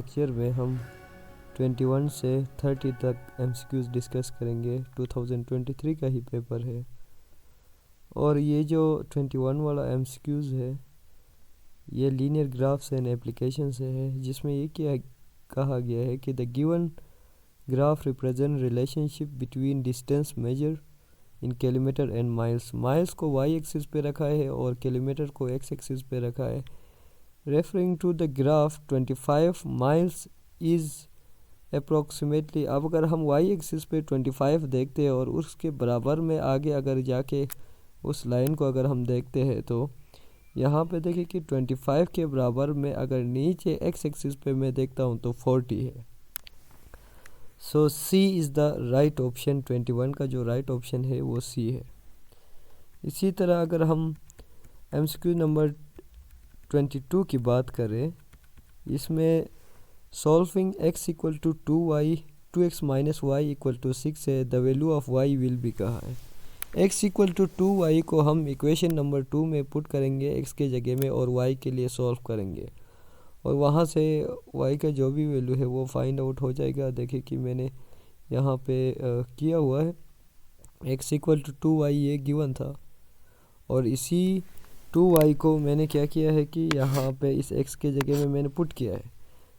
Lecture में हम 21 से 30 तक एमसीक्यूज़ डिस्कस करेंगे। 2023 का ही पेपर है और ये जो 21 वाला एमसीक्यूज़ है ये लीनियर ग्राफ्स एंड एप्लीकेशन से है, जिसमें ये क्या कहा गया है कि the given graph represent relationship between distance measure in kilometre and miles. Miles को वाई एक्सिस पे रखा है और किलोमीटर को एक्स एक्सिस पे रखा है। Referring to the graph 25 miles is approximately. अब अगर हम वाई एक्सिस पे 25 देखते हैं और उसके बराबर में आगे अगर जाके उस लाइन को अगर हम देखते हैं तो यहाँ पे देखिए कि 25 के बराबर में अगर नीचे एक्स एक्सिस पे मैं देखता हूँ तो 40 है। सो सी इज़ द राइट ऑप्शन। 21 का जो राइट ऑप्शन है वो सी है। इसी तरह अगर हम एमसीक्यू नंबर 22 की बात करें, इसमें solving x equal to 2x minus y equal to 6 है। The value of y will भी कहा है। x इक्वल टू 2y को हम इक्वेशन नंबर 2 में पुट करेंगे x के जगह में और y के लिए सॉल्व करेंगे और वहाँ से y का जो भी वैल्यू है वो फाइंड आउट हो जाएगा। देखिए कि मैंने यहाँ पे किया हुआ है। x इक्वल टू 2y ये गिवन था और इसी 2y को मैंने क्या किया है कि यहाँ पे इस x के जगह में मैंने पुट किया है।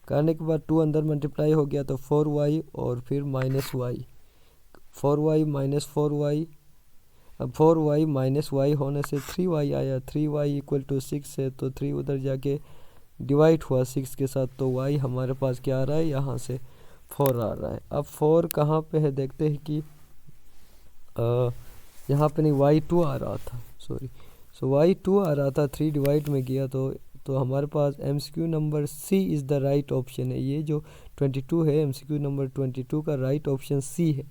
करने के बाद 2 अंदर मल्टीप्लाई हो गया तो 4y और फिर minus y, 4y minus 4y। अब 4y माइनस y होने से 3y आया। 3y इक्वल टू 6 है तो 3 उधर जाके डिवाइड हुआ 6 के साथ, तो y हमारे पास क्या आ रहा है, यहाँ से 4 आ रहा है। अब 4 कहाँ पे है देखते हैं कि यहाँ पे नहीं, y2 आ रहा था, सॉरी। सो y2 आ रहा था, 3 डिवाइड में गया तो हमारे पास MCQ number C is the right option है। ये जो 22 है एमसीक्यू नंबर 22 का राइट ऑप्शन सी है।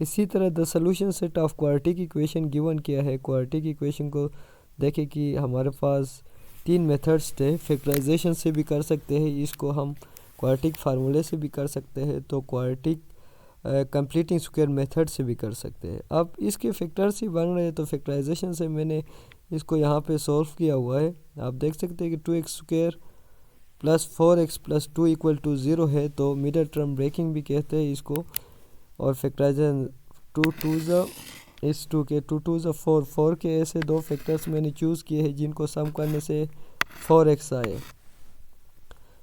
इसी तरह the solution set of quadratic equation given किया है। क्वाड्रेटिक इक्वेशन को देखें कि हमारे पास 3 मेथड्स थे। फैक्टराइजेशन से भी कर सकते हैं, इसको हम क्वाड्रेटिक फार्मूले से भी कर सकते हैं, तो क्वाड्रेटिक कंप्लीटिंग स्क्वायर मेथड से भी कर सकते हैं। अब इसके फैक्टर्स ही बन रहे हैं तो फैक्टराइजेशन से मैंने इसको यहाँ पे सॉल्व किया हुआ है। आप देख सकते हैं कि 2x square plus 4x plus 2 equal to 0 है, तो मिडल टर्म ब्रेकिंग भी कहते हैं इसको। और फैक्टराइजेशन 2 2 इस 2 के 2 2 4 के ऐसे 2 फैक्टर्स मैंने चूज़ किए हैं जिनको सम करने से 4x आए।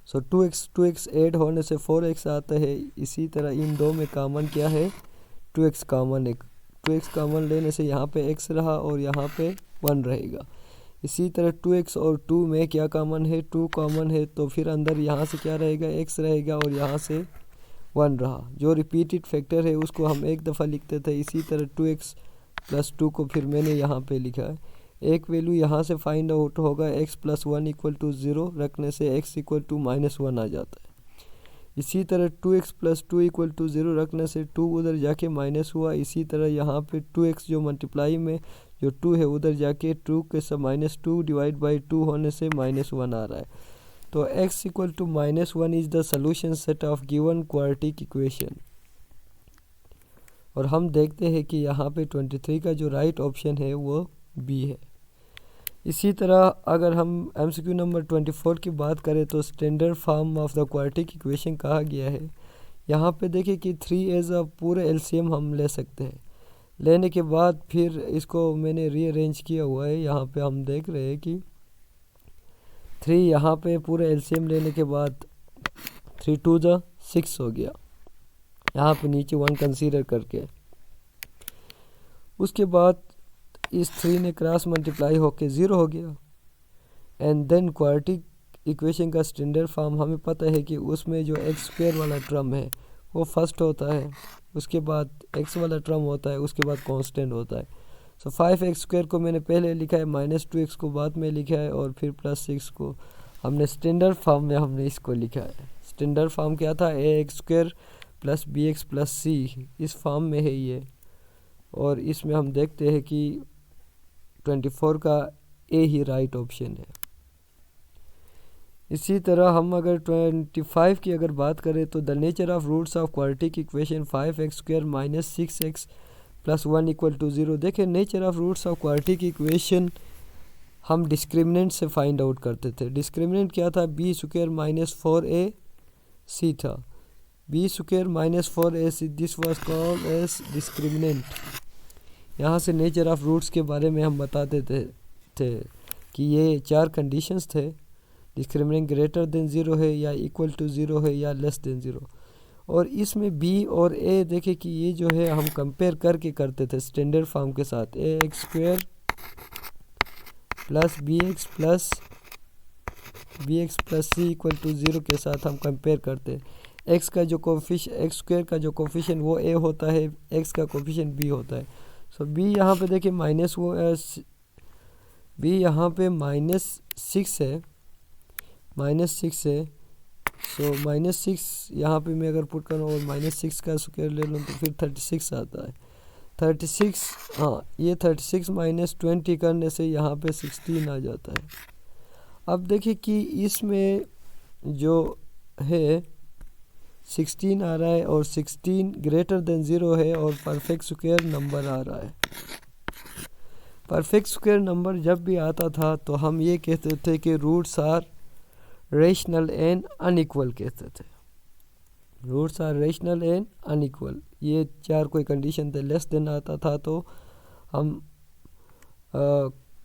सो 2x ऐड होने से 4x आता है। इसी तरह इन दो में कॉमन क्या है, 2x कॉमन है। 2x कॉमन लेने से यहाँ पे x रहा और यहाँ पे 1 रहेगा। इसी तरह 2x और 2 में क्या कॉमन है, 2 कॉमन है, तो फिर अंदर यहाँ से क्या रहेगा, x रहेगा और यहाँ से 1 रहा। जो रिपीटेड फैक्टर है उसको हम एक दफ़ा लिखते थे। इसी तरह 2x प्लस 2 को फिर मैंने यहाँ पे लिखा है। एक वैल्यू यहाँ से फाइंड आउट होगा, x प्लस 1 इक्वल टू 0 रखने से x इक्वल टू माइनस 1 आ जाता है। इसी तरह 2x प्लस 2 इक्वल टू 0 रखने से 2 उधर जाके माइनस हुआ। इसी तरह यहाँ पे 2x जो मल्टीप्लाई में जो 2 है उधर जाके 2 के सब माइनस 2 डिवाइड बाई 2 होने से माइनस 1 आ रहा है। तो x equal to minus 1 is the solution set of given quadratic equation. और हम देखते हैं कि यहाँ पे 23 का जो राइट ऑप्शन है वो बी है। इसी तरह अगर हम एमसीक्यू नंबर 24 की बात करें तो standard form of the quadratic equation कहा गया है। यहाँ पे देखिए कि 3 एज अ पूरे एलसीएम हम ले सकते हैं। लेने के बाद फिर इसको मैंने रीअरेंज किया हुआ है। यहाँ पे हम देख रहे हैं कि 3 यहाँ पे पूरे एलसीएम लेने के बाद 3 2 6 हो गया, यहाँ पे नीचे 1 कंसीडर करके। उसके बाद इस 3 ने क्रॉस मल्टीप्लाई होके 0 हो गया। एंड देन क्वाड्रेटिक इक्वेशन का स्टैंडर्ड फॉर्म हमें पता है कि उसमें जो एक्स स्क्वायर वाला टर्म है वो फर्स्ट होता है, उसके बाद एक्स वाला टर्म होता है, उसके बाद कांस्टेंट होता है। सो 5x स्क्वायर को मैंने पहले लिखा है, माइनस 2x को बाद में लिखा है और फिर प्लस 6 को हमने स्टैंडर्ड फॉर्म में हमने इसको लिखा है। स्टैंडर्ड फॉर्म क्या था, ax square plus bx plus c, इस फॉर्म में है ये। और इसमें हम देखते हैं कि 24 का ए ही राइट ऑप्शन है। इसी तरह हम अगर 25 की अगर बात करें तो the nature of roots of quadratic equation 5x square minus 6x plus 1 equal to 0। देखें nature of roots of quadratic equation हम डिस्क्रिमिनेंट से फाइंड आउट करते थे। डिस्क्रिमिनेंट क्या था, b square minus 4a c था। B square minus 4ac, this was called as discriminant. यहाँ से नेचर ऑफ रूट्स के बारे में हम बताते थे कि ये 4 कंडीशंस थे। डिस्क्रिमिनेंट ग्रेटर देन 0 है या इक्वल टू 0 है या लेस देन 0। और इसमें बी और ए देखे कि ये जो है हम कंपेयर करके करते थे स्टैंडर्ड फॉर्म के साथ। A X square plus B X plus C equal to 0 के साथ हम कंपेयर करते। एक्स का जो एक्स स्क्वायर का जो कोफिशिएंट वो ए होता है, एक्स का कोफिशिएंट बी होता है। सो बी यहाँ पे देखिए माइनस वो बी यहाँ पे -6 है, -6 है। सो -6 यहाँ पे मैं अगर पुट करूँ और -6 का स्क्वायर ले लूँ तो फिर 36 आता है। 36, हाँ ये 36 माइनस 20 करने से यहाँ पे 16 आ जाता है। अब देखिए कि इसमें जो है 16 आ रहा है और 16 ग्रेटर देन 0 है और परफेक्ट स्क्वायर नंबर आ रहा है। परफेक्ट स्क्वायर नंबर जब भी आता था तो हम ये कहते थे कि roots are rational and unequal कहते थे। Roots are rational and unequal, ये 4 कोई कंडीशन थे। लेस देन आता था तो हम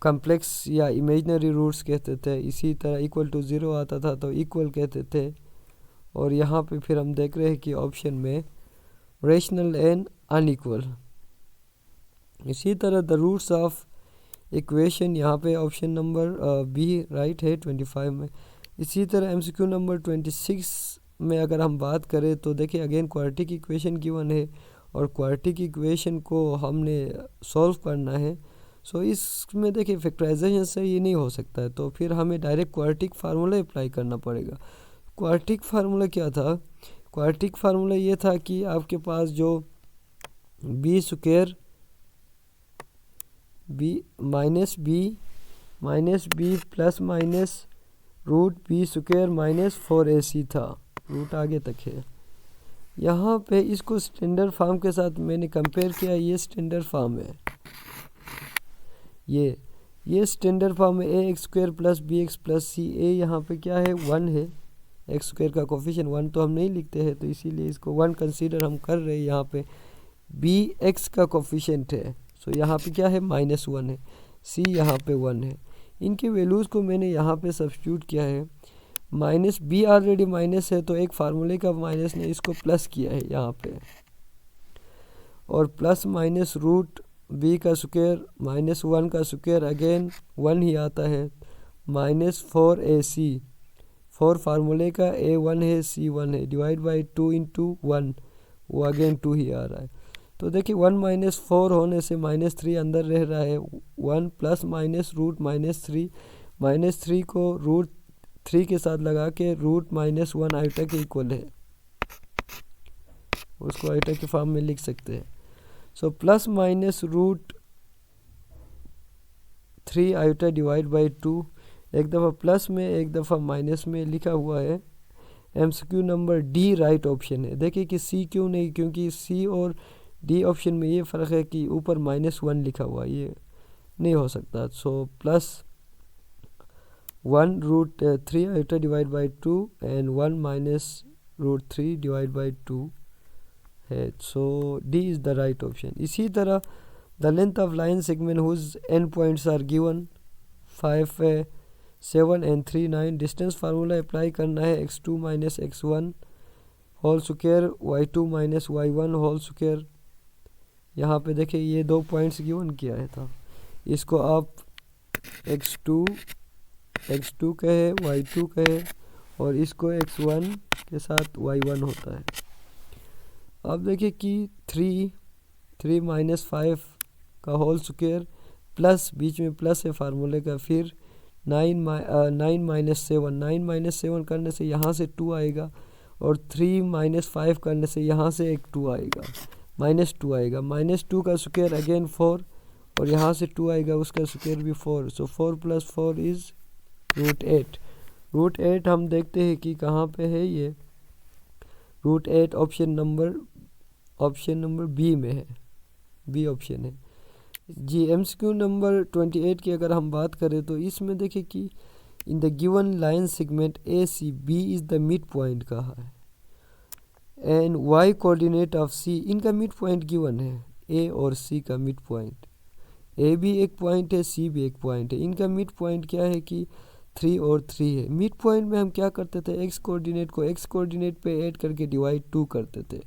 कॉम्प्लेक्स या इमेजिनरी रूट्स कहते थे। इसी तरह इक्वल टू 0 आता था तो इक्वल कहते थे। और यहाँ पे फिर हम देख रहे हैं कि ऑप्शन में रेशनल एंड अनइक्वल। इसी तरह द रूट्स ऑफ इक्वेशन, यहाँ पे ऑप्शन नंबर बी राइट है 25 में। इसी तरह एमसीक्यू नंबर 26 में अगर हम बात करें तो देखिए अगेन क्वाड्रेटिक इक्वेशन गिवन है और क्वाड्रेटिक इक्वेशन को हमने सॉल्व करना है। सो इसमें देखिए फैक्टराइजेशन से ये नहीं हो सकता है, तो फिर हमें डायरेक्ट क्वाड्रेटिक फार्मूला अप्लाई करना पड़ेगा। क्वाड्रेटिक फार्मूला क्या था? क्वाड्रेटिक फार्मूला ये था कि आपके पास जो b square minus b plus minus root b square minus 4ac था। रूट आगे तक है। यहाँ पे इसको स्टैंडर्ड फॉर्म के साथ मैंने कंपेयर किया। ये स्टैंडर्ड फॉर्म है, ये स्टैंडर्ड फॉर्म है। A X square plus B X plus C. A यहाँ पे क्या है? 1 है। एक्स स्क्वायर का कोफिशिएंट 1 तो हम नहीं लिखते हैं, तो इसीलिए इसको 1 कंसीडर हम कर रहे हैं। यहाँ पे बी एक्स का कोफिशिएंट है, सो यहाँ पे क्या है? -1 है। सी यहाँ पे 1 है। इनके वैल्यूज़ को मैंने यहाँ पे सब्स्टिट्यूट किया है। माइनस बी ऑलरेडी माइनस है, तो एक फार्मूले का माइनस ने इसको प्लस किया है यहाँ पे। और प्लस माइनस रूट बी का स्क्वायर -1 का स्क्वायर अगेन 1 ही आता है। -4ac, 4 फार्मूले का a 1 है, c 1 है, डिवाइड बाई 2 इंटू 1, वो अगेन 2 ही आ रहा है। तो देखिए 1 - 4 होने से -3 अंदर रह रहा है। 1 प्लस माइनस रूट -3 को रूट 3 के साथ लगा के रूट -1 आइटा के इक्वल है, उसको आइटा के फॉर्म में लिख सकते हैं। So plus minus root 3 iota divide by 2, एक दफ़ा प्लस में एक दफ़ा माइनस में लिखा हुआ है। MCQ number D right option है। देखिए कि सी क्यों नहीं, क्योंकि सी और डी ऑप्शन में ये फ़र्क है कि ऊपर -1 लिखा हुआ, ये नहीं हो सकता। So plus 1 root 3 iota divide by 2 and 1 minus root 3 divide by 2 है। So D is the right option. इसी तरह the length of line segment whose end points are given 5 7 and 3 9। Distance formula apply करना है। x2 minus x1 whole square y2 minus y1 whole square. यहाँ पे देखिए ये 2 points given किया है था, इसको आप x2 कहे, y2 कहे और इसको x1 के साथ y1 होता है। अब देखिए कि 3 माइनस 5 का होल स्क्वायर प्लस, बीच में प्लस है फार्मूले का, फिर 9 माइनस 7 करने से यहाँ से 2 आएगा और 3 माइनस 5 करने से यहाँ से एक 2 आएगा, -2 आएगा। -2 का स्क्वायर अगेन 4 और यहाँ से 2 आएगा, उसका स्क्वायर भी 4। सो 4 + 4 इज़ √8। √8 हम देखते हैं कि कहाँ पे है ये। √8 ऑप्शन नंबर बी में है, बी ऑप्शन है जी। एमसीक्यू नंबर 28 की अगर हम बात करें तो इसमें देखिए कि in the given line segment A C B is the midpoint कहा है। And y coordinate of C, इनका मिड पॉइंट गिवन है, ए और सी का मिड पॉइंट, ए भी एक पॉइंट है, सी भी एक पॉइंट है, इनका मिड पॉइंट क्या है कि 3 और 3 है। मिड पॉइंट में हम क्या करते थे, एक्स कोऑर्डिनेट को एक्स कोऑर्डिनेट पे ऐड करके डिवाइड 2 करते थे।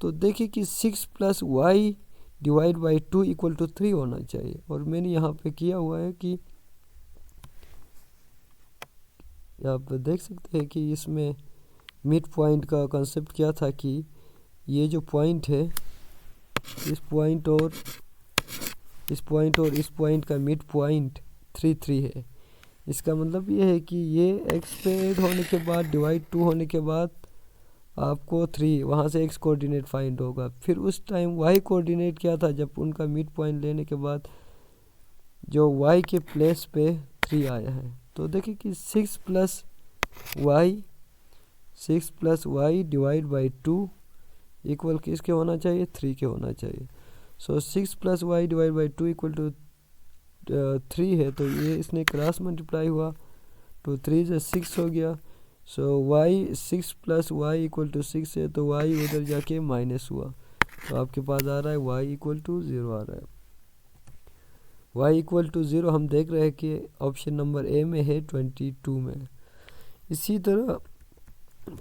तो देखिए कि 6 + y डिवाइड बाई 2 = 3 होना चाहिए, और मैंने यहाँ पे किया हुआ है कि आप देख सकते हैं कि इसमें मिड पॉइंट का कंसेप्ट क्या था कि ये जो पॉइंट है, इस पॉइंट और इस पॉइंट का मिड पॉइंट 3 3 है। इसका मतलब ये है कि ये x पे ऐड होने के बाद डिवाइड 2 होने के बाद आपको 3 वहाँ से x कोऑर्डिनेट फाइंड होगा। फिर उस टाइम y कोऑर्डिनेट क्या था, जब उनका मिड पॉइंट लेने के बाद जो y के प्लेस पे 3 आया है। तो देखिए कि 6 + y डिवाइड बाई 2 इक्वल किसके होना चाहिए, 3 के होना चाहिए। सो 6 + y डिवाइड बाई 2 = 3 है, तो ये इसने क्रॉस मल्टीप्लाई हुआ तो 3 से 6 हो गया। सो y 6 + y = 6 है, तो y उधर जाके माइनस हुआ, तो आपके पास आ रहा है y = 0 आ रहा है। y = 0 हम देख रहे हैं कि ऑप्शन नंबर ए में है 22 में। इसी तरह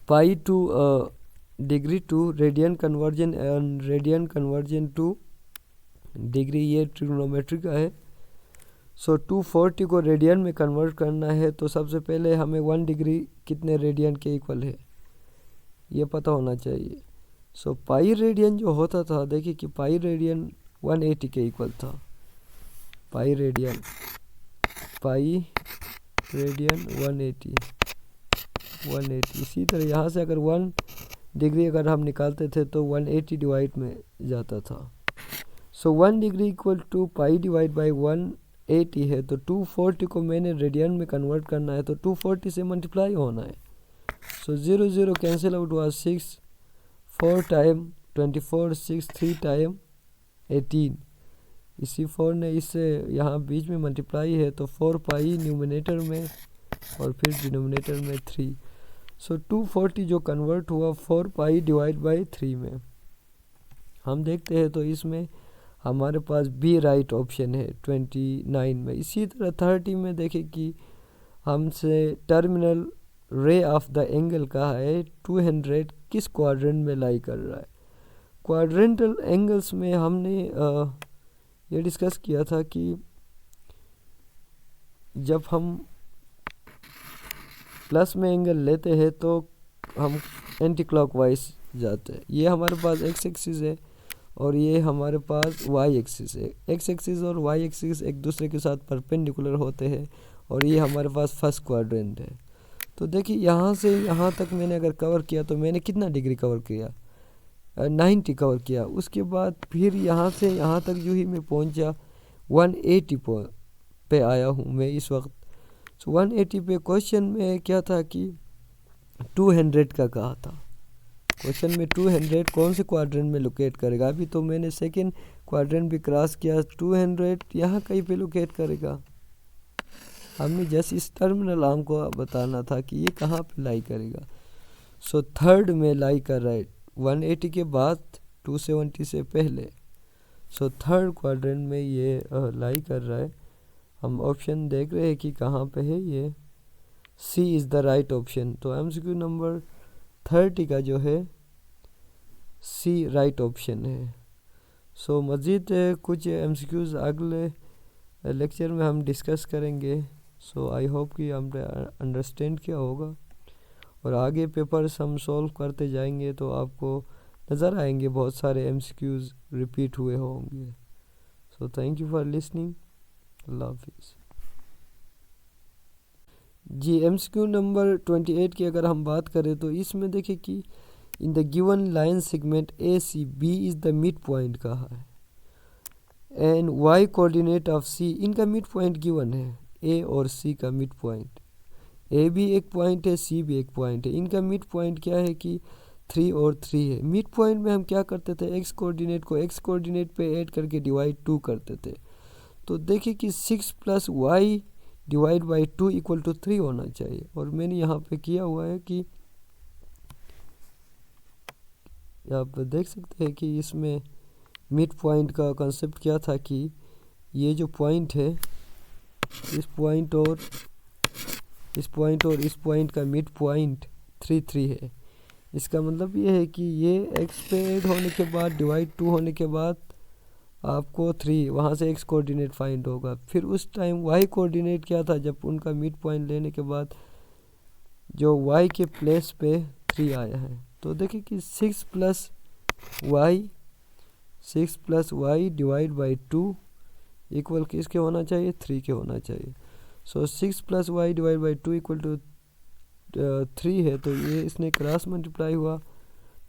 pi to degree to radian conversion and radian conversion to degree, ये ट्रिग्नोमेट्री का है। सो 240 को रेडियन में कन्वर्ट करना है, तो सबसे पहले हमें 1 डिग्री कितने रेडियन के इक्वल है ये पता होना चाहिए। सो पाई रेडियन जो होता था, देखिए कि पाई रेडियन 180 के इक्वल था। Pi radian 180। इसी तरह यहाँ से अगर 1 डिग्री अगर हम निकालते थे तो 180 डिवाइड में जाता था। So 1 degree = pi divide by 180 है, तो 240 को मैंने रेडियन में कन्वर्ट करना है, तो 240 से मल्टीप्लाई होना है। सो 0 0 कैंसिल आउट हुआ, 6 4 टाइम 24, 6 3 टाइम 18। इसी 4 ने इससे यहाँ बीच में मल्टीप्लाई है, तो 4 पाई न्यूमिनेटर में और फिर डिनोमिनेटर में 3। सो 240 जो कन्वर्ट हुआ 4 पाई डिवाइड बाई 3 में। हम देखते हैं तो इसमें हमारे पास बी राइट ऑप्शन है 29 में। इसी तरह 30 में देखें कि हमसे terminal ray of the angle कहा है 200 किस क्वाड्रेंट में लाई कर रहा है। क्वाड्रेंटल एंगल्स में हमने ये डिस्कस किया था कि जब हम प्लस में एंगल लेते हैं तो हम एंटी क्लॉकवाइज जाते हैं। ये हमारे पास एक्स एक्सिस है और ये हमारे पास वाई एक्सिस है। एक्स एक्सिस और वाई एक्सिस एक दूसरे के साथ परपेंडिकुलर होते हैं और ये हमारे पास फर्स्ट क्वाड्रेंट है। तो देखिए यहाँ से यहाँ तक मैंने अगर कवर किया तो मैंने कितना डिग्री कवर किया, 90 कवर किया। उसके बाद फिर यहाँ से यहाँ तक जो ही मैं पहुँचा 180 पे आया हूँ मैं इस वक्त। सो 180 पे क्वेश्चन में क्या था कि 200 का कहा था। क्वेश्चन में 200 कौन से क्वाड्रेंट में लोकेट करेगा। अभी तो मैंने सेकंड क्वाड्रेंट भी क्रॉस किया, 200 यहाँ कहीं पे लोकेट करेगा। हमने जैसे इस टर्मिनल आर्म को बताना था कि ये कहाँ पे लाई करेगा। सो थर्ड में लाई कर रहा है 180 के बाद 270 से पहले। सो थर्ड क्वाड्रेंट में ये लाई कर रहा है। हम ऑप्शन देख रहे हैं कि कहाँ पे है ये। सी इज़ द राइट ऑप्शन। तो एमसीक्यू नंबर 30 का जो है सी राइट ऑप्शन है। सो मज़ीद कुछ एमसीक्यूज़ अगले लेक्चर में हम डिस्कस करेंगे। सो आई होप कि हमने अंडरस्टैंड किया होगा और आगे पेपर्स हम सॉल्व करते जाएंगे तो आपको नज़र आएंगे बहुत सारे एमसीक्यूज़ रिपीट हुए होंगे। So thank you for listening. अल्लाह हाफिज़। जी एमसीक्यू नंबर 28 की अगर हम बात करें तो इसमें देखिए कि in the given line segment A C B is the midpoint कहा है and y coordinate of C, इनका मिड पॉइंट गिवन है ए और सी का मिड पॉइंट। ए भी एक पॉइंट है, सी भी एक पॉइंट है। इनका मिड पॉइंट क्या है कि 3 और 3 है। मिड पॉइंट में हम क्या करते थे, एक्स कोऑर्डिनेट को एक्स कोऑर्डिनेट पे ऐड करके डिवाइड 2 करते थे। तो देखिए कि 6 + y डिवाइड बाई 2 = 3 होना चाहिए और मैंने यहाँ पे किया हुआ है कि आप देख सकते हैं कि इसमें मिड पॉइंट का कंसेप्ट क्या था कि ये जो पॉइंट है, इस पॉइंट और इस पॉइंट का मिड पॉइंट 3 है। इसका मतलब ये है कि ये x पे ऐड होने के बाद डिवाइड 2 होने के बाद आपको 3 वहाँ से x कोऑर्डिनेट फाइंड होगा। फिर उस टाइम y कोऑर्डिनेट क्या था, जब उनका मिड पॉइंट लेने के बाद जो y के प्लेस पे 3 आया है। तो देखिए कि 6 plus Y divide by 2 equal किसके होना चाहिए, 3 के होना चाहिए। So 6 plus Y divide by 2 equal to 3 है, तो ये इसने क्रॉस मल्टीप्लाई हुआ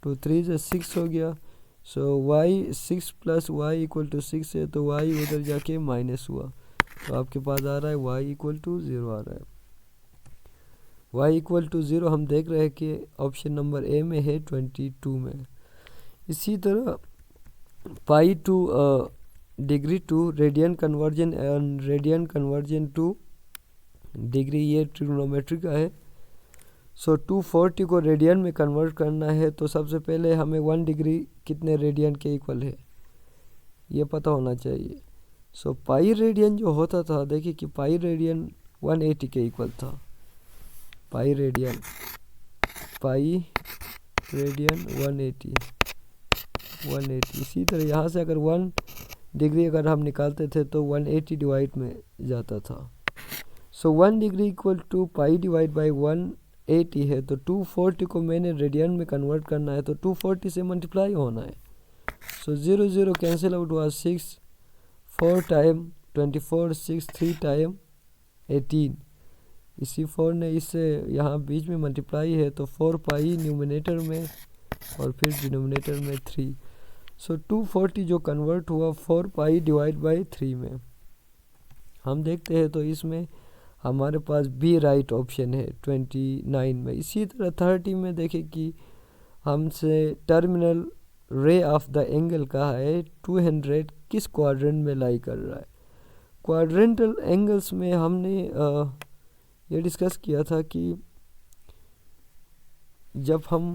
तो 3 से 6 हो गया। So Y 6 plus Y equal to 6 है, तो वाई उधर जाके माइनस हुआ, तो आपके पास आ रहा है वाई इक्वल टू 0 आ रहा है। वाई इक्वल टू 0 हम देख रहे हैं कि ऑप्शन नंबर ए में है 22 में। इसी तरह pi to degree to radian conversion and radian conversion to degree, ये ट्रिग्नोमेट्री का है। सो 240 को रेडियन में कन्वर्ट करना है, तो सबसे पहले हमें 1 डिग्री कितने रेडियन के इक्वल है ये पता होना चाहिए। सो पाई रेडियन जो होता था, देखिए कि पाई रेडियन 180 के इक्वल था। Pi radian 180। इसी तरह यहाँ से अगर 1 डिग्री अगर हम निकालते थे तो 180 डिवाइड में जाता था। So 1 degree equal to pi divide by 180 है, तो 240 को मैंने रेडियन में कन्वर्ट करना है, तो 240 से मल्टीप्लाई होना है। सो 0 0 कैंसिल आउट हुआ, 6 4 टाइम 24, 6 3 टाइम 18। इसी 4 ने इससे यहाँ बीच में मल्टीप्लाई है, तो 4 पाई न्यूमिनेटर में और फिर डिनोमिनेटर में 3। सो 240 जो कन्वर्ट हुआ 4 पाई डिवाइड बाई 3 में। हम देखते हैं तो इसमें हमारे पास बी राइट ऑप्शन है 29 में। इसी तरह 30 में देखें कि हमसे terminal ray of the angle कहा है 200 किस क्वाड्रेंट में लाई कर रहा है। क्वाड्रेंटल एंगल्स में हमने ये डिस्कस किया था कि जब हम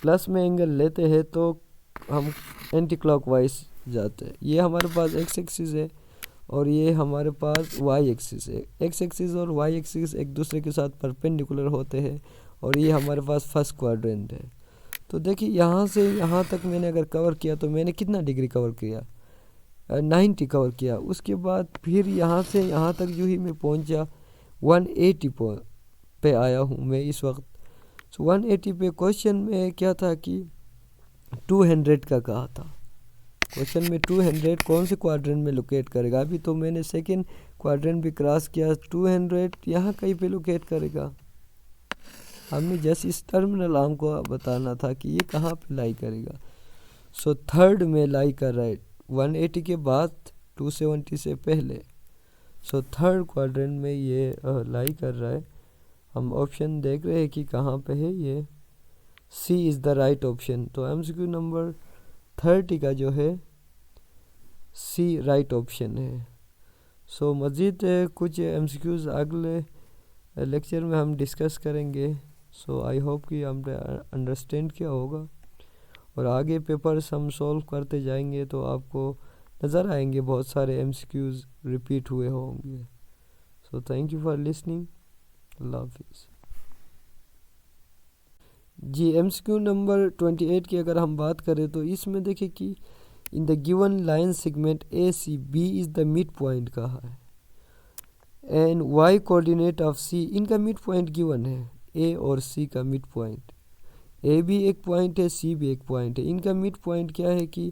प्लस में एंगल लेते हैं तो हम एंटी क्लॉकवाइज जाते हैं। ये हमारे पास एक्स एक्सिस है और ये हमारे पास वाई एक्सिस है। एक्स एक्सिस और वाई एक्सिस एक दूसरे के साथ परपेंडिकुलर होते हैं और ये हमारे पास फर्स्ट क्वाड्रेंट है। तो देखिए यहाँ से यहाँ तक मैंने अगर कवर किया तो मैंने कितना डिग्री कवर किया, 90 कवर किया। उसके बाद फिर यहाँ से यहाँ तक जो ही मैं पहुँचा 180 पे आया हूँ मैं इस वक्त। सो 180 पे क्वेश्चन में क्या था कि 200 का कहा था। क्वेश्चन में 200 कौन से क्वाड्रेंट में लोकेट करेगा। अभी तो मैंने सेकेंड क्वाड्रेंट भी क्रॉस किया, 200 यहाँ कहीं पे लोकेट करेगा। हमने जस्ट इस टर्मिनल आर्म को बताना था कि ये कहाँ पे लाई करेगा। सो थर्ड में लाई कर रहा है 180 के बाद 270 से पहले। सो थर्ड क्वाड्रेंट में ये लाई कर रहा है। हम ऑप्शन देख रहे हैं कि कहाँ पे है, ये सी इज़ द राइट ऑप्शन। तो एमसीक्यू नंबर 30 का जो है सी राइट ऑप्शन है। सो मज़ीद कुछ एमसीक्यूज़ अगले लेक्चर में हम डिस्कस करेंगे। सो आई होप कि हमने अंडरस्टैंड किया होगा और आगे पेपर्स हम सॉल्व करते जाएंगे तो आपको नज़र आएंगे बहुत सारे एमसीक्यूज़ रिपीट हुए होंगे। So thank you for listening. अल्लाह हाफिज़। जी एमसीक्यू नंबर 28 की अगर हम बात करें तो इसमें देखें कि in the given line segment A C B is the midpoint कहा है and y coordinate of C, इनका मिड पॉइंट गिवन है ए और सी का मिड पॉइंट। ए भी एक पॉइंट है, सी भी एक पॉइंट है। इनका मिड पॉइंट क्या है कि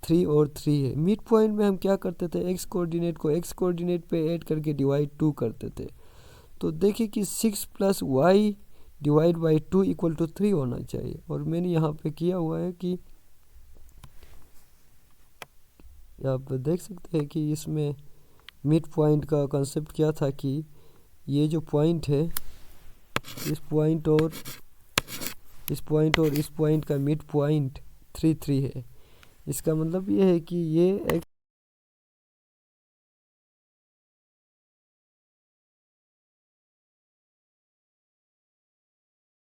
3 और 3 है। मिड पॉइंट में हम क्या करते थे, एक्स कोऑर्डिनेट को एक्स कोऑर्डिनेट पे ऐड करके डिवाइड 2 करते थे। तो देखिए कि 6 plus Y divide by 2 equal to 3 होना चाहिए और मैंने यहाँ पे किया हुआ है कि आप देख सकते हैं कि इसमें मिड पॉइंट का कंसेप्ट क्या था कि ये जो पॉइंट है इस पॉइंट और इस पॉइंट का मिड पॉइंट 3 3 है। इसका मतलब ये है कि ये